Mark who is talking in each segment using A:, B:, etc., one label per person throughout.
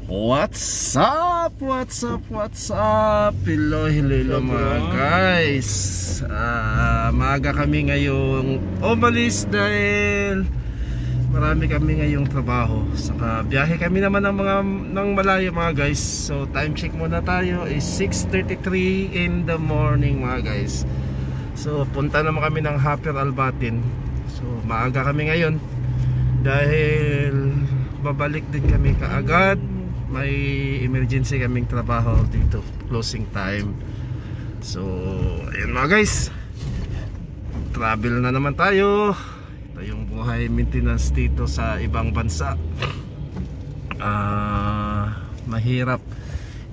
A: What's up? What's up? What's up? Hello, hello, hello mga guys. Maaga kami ngayong umalis dahil marami kami ngayong trabaho. Saka biyahe kami naman ng malayo mga guys. So time check muna tayo is 6:33 in the morning mga guys. So punta naman kami ng Hafer Albatin. So maaga kami ngayon dahil babalik din kami kaagad. May emergency kaming trabaho dito, closing time. So ayun mga guys, travel na naman tayo. Ito yung buhay maintenance dito sa ibang bansa. Mahirap.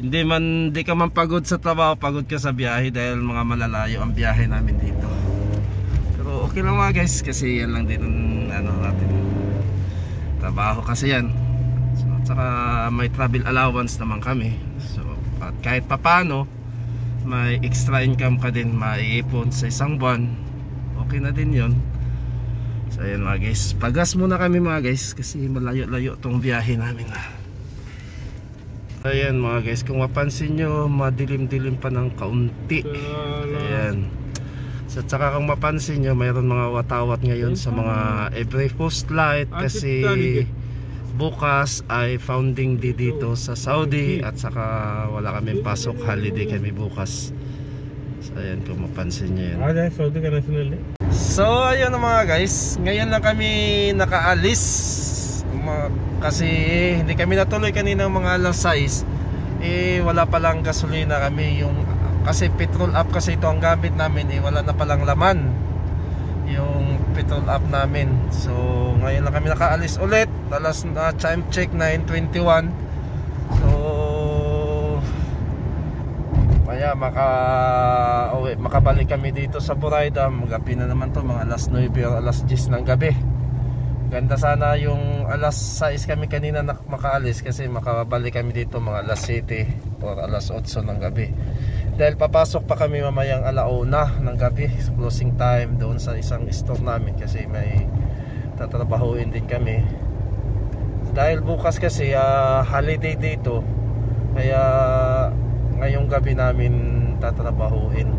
A: Hindi ka man pagod sa trabaho, pagod ka sa biyahe dahil mga malalayo ang biyahe namin dito. Pero okay lang mga guys, kasi yan lang din ang natin trabaho kasi yan. Saka may travel allowance naman kami. So at kahit papano may extra income ka din maiipon sa isang buwan, okay na din yon. So ayan mga guys, pagas muna kami mga guys kasi malayo-layo tong biyahe namin. Ayan mga guys, kung mapansin nyo madilim-dilim pa ng kaunti. Ayan. So saka kung mapansin nyo mayroon mga watawat ngayon sa mga every post light kasi bukas ay founding day dito sa Saudi at saka wala kaming pasok, holiday kami bukas. So ayan kung mapansin nyo yan.
B: Saudi ka national.
A: So ayun na mga guys, ngayon lang kami nakaalis kasi hindi kami natuloy kanina mga alas 6. Wala palang gasolina kami kasi petrol up kasi ito ang gamit namin, wala na palang laman yung petrol up namin. So ngayon lang kami nakaalis ulit. Alas na time check 9:21. So kaya makabalik kami dito sa Buraida. Magabi na naman to, mga alas 9 o alas 10 ng gabi. Ganda sana yung alas 6 kami kanina makaalis kasi makabalik kami dito mga alas 7 o alas 8 ng gabi. Dahil papasok pa kami mamayang alauna ng gabi, closing time doon sa isang store namin kasi may tatrabahuin din kami. Dahil bukas kasi holiday dito, kaya ngayong gabi namin tatrabahuin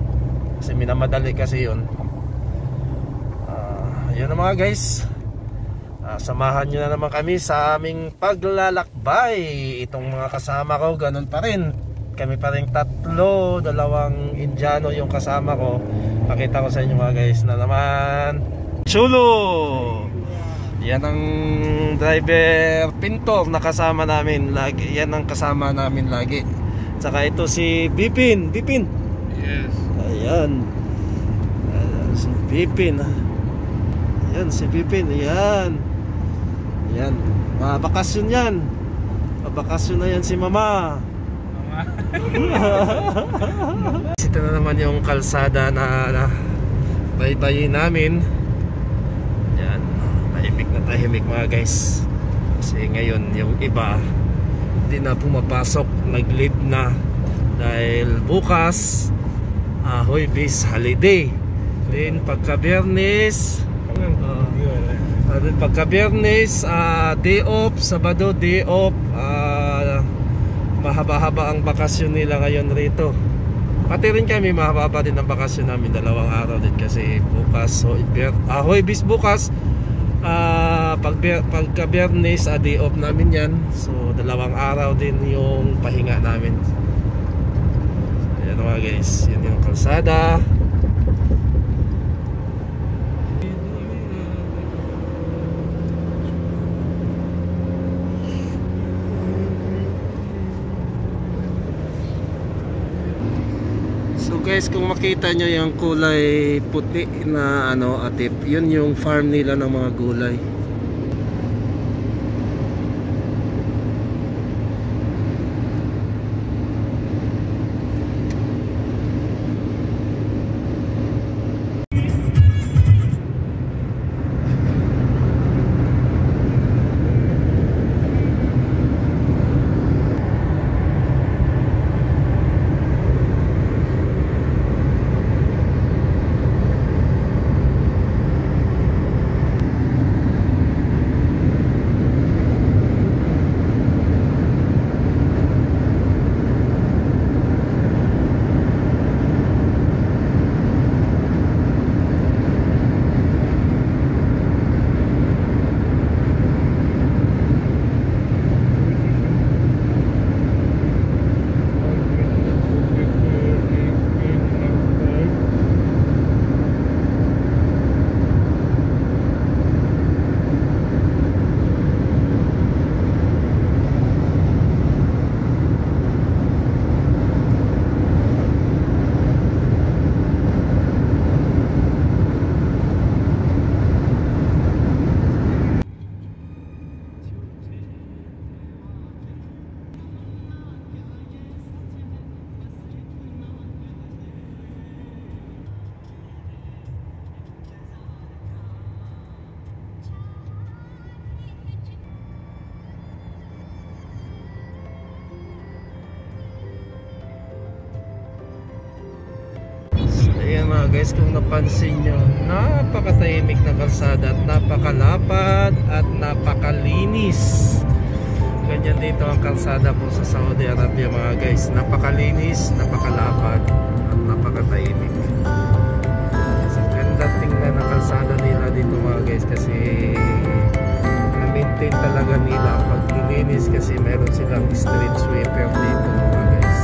A: kasi minamadali kasi yun. Yun na mga guys, samahan nyo na naman kami sa aming paglalakbay. Itong mga kasama ko ganun pa rin, kami pa rin tatlo, 2 Indiano yung kasama ko. Pakita ko sa inyo mga guys na naman chulo. Yan ang driver Pintor na kasama namin lagi. Yan ang kasama namin lagi. Saka ito si Bipin. Bipin.
B: Yes.
A: Ayan. Si Bipin. Ayan si Bipin. Ayan. Ayan. Mabakasyon yan. Mabakasyon na yan si Mama. Ito na naman yung kalsada na baybayin namin. Yan, tahimik mga guys. Kasi ngayon yung iba hindi na pumapasok, nag-leave na dahil bukas Huwebes holiday. Then pagka-Biyernes day off, Sabado day off. Mahaba-haba ang bakasyon nila ngayon rito. Pati rin kami mahaba din ang bakasyon namin, 2 araw din kasi bukas Huwebes bukas, pagka-Biyernes day off namin yan. So 2 araw din yung pahinga namin. So, ayan mga guys, yun yung kalsada. So guys, kung makita nyo yung kulay puti na atip, yun yung farm nila ng mga gulay. mga guys, kung napansin nyo, napakatahimik na kalsada at napakalapad at napakalinis. Ganyan dito ang kalsada po sa Saudi Arabia mga guys. Napakalinis, napakalapad at napakatahimik. So, ganda tingnan ang kalsada nila dito mga guys, kasi na-maintain talaga nila ang paglilinis, kasi meron silang street sweeper dito mga guys.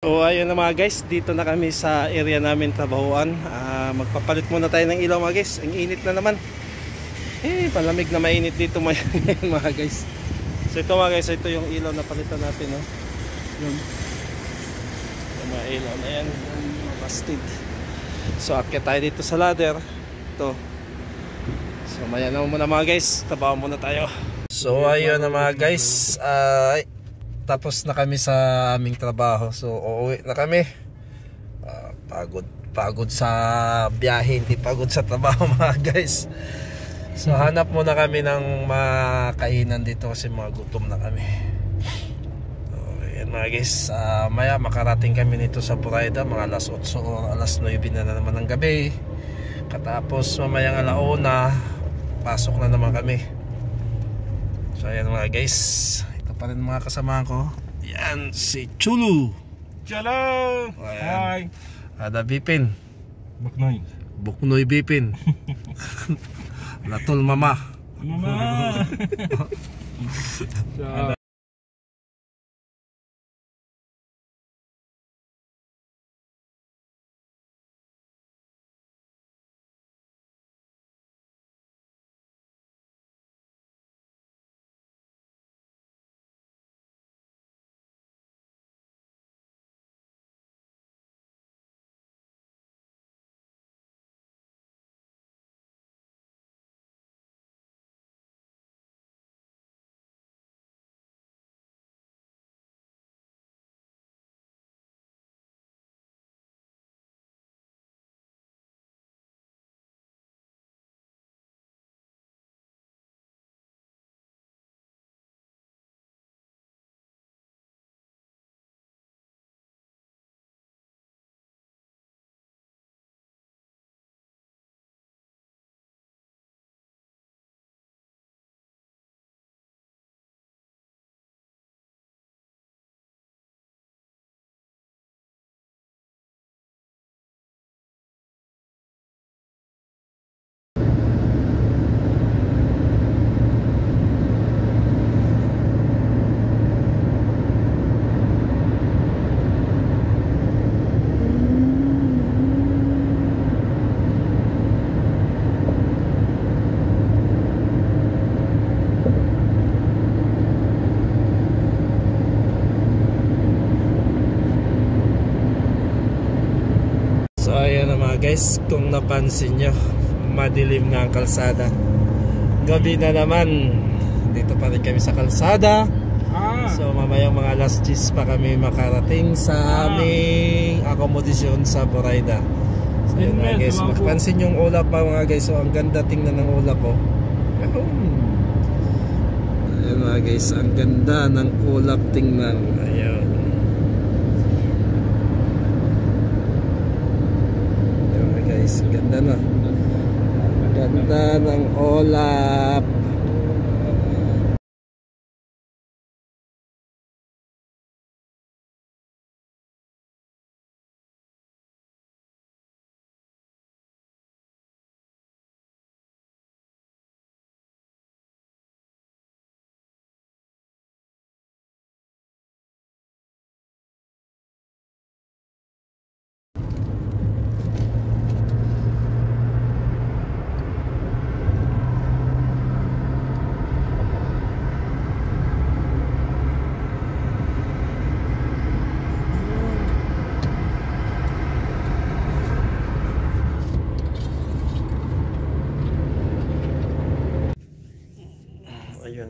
A: So ayun na mga guys, dito na kami sa area namin trabahuan. Magpapalit muna tayo ng ilaw mga guys. Ang init na naman. Palamig na mainit dito mga guys. So ito mga guys, ito yung ilaw na palitan natin, no? Yun. Yung mga ilaw na yan, busted. So akyat tayo dito sa ladder. Ito. So maya na muna mga guys, trabaho muna tayo. So ayun na mga guys, tapos na kami sa aming trabaho. So uuwi na kami. Pagod sa biyahe, hindi pagod sa trabaho mga guys. So hanap muna kami ng makainan dito kasi mga gutom na kami. So ayan mga guys, maya makarating kami nito sa Buraida mga alas 8 o alas 9 na naman ng gabi. Katapos mamayang alauna, pasok na naman kami. So ayan mga guys, pa rin mga kasamahan ko. Yan si Chulu.
B: Hello. Hi.
A: Ada Bipin.
B: Buknoy.
A: Buknoy Bipin. Latul Mama.
B: Mama.
A: Guys, kung napansin nyo, madilim nga ang kalsada. Gabi na naman. Dito pa rin kami sa kalsada. So mamayang mga alas 10 pa kami makarating sa aming akomodasyon sa Buraida. So yun mga guys, mapansin yung ulap pa mga guys. So ang ganda tingnan ng ulap po. Ayun mga guys, ang ganda ng ulap tingnan. Ayun. Ganda na. Ganda ng ulap.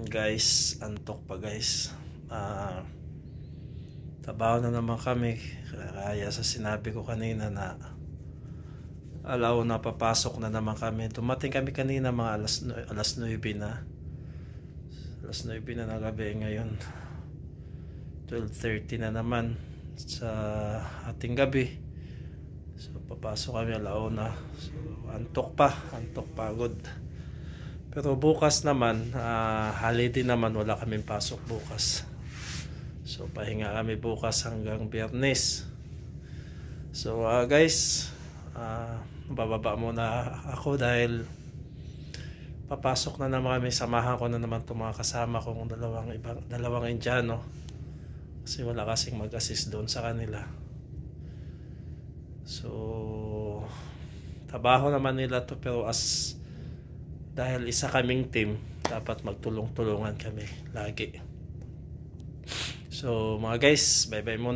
A: Guys, antok pa guys. Trabaho na naman kami. Kaya sa sinabi ko kanina na alaw na papasok na naman kami. Dumating kami kanina mga alas 9 na. Alas 9 na ng gabi ngayon. 12:30 na naman sa ating gabi. So papasok kami alaw na. So antok pagod. Pero bukas naman, holiday naman, wala kaming pasok bukas. So pahinga kami bukas hanggang Biyernes. So guys, bababa muna ako dahil papasok na naman kami. Samahan ko na naman itong mga kasama kong dalawang Indiano. Kasi wala kasing mag-assist doon sa kanila. So trabaho naman nila to, pero dahil isa kaming team, dapat magtulong-tulungan kami lagi. So mga guys, bye bye muna.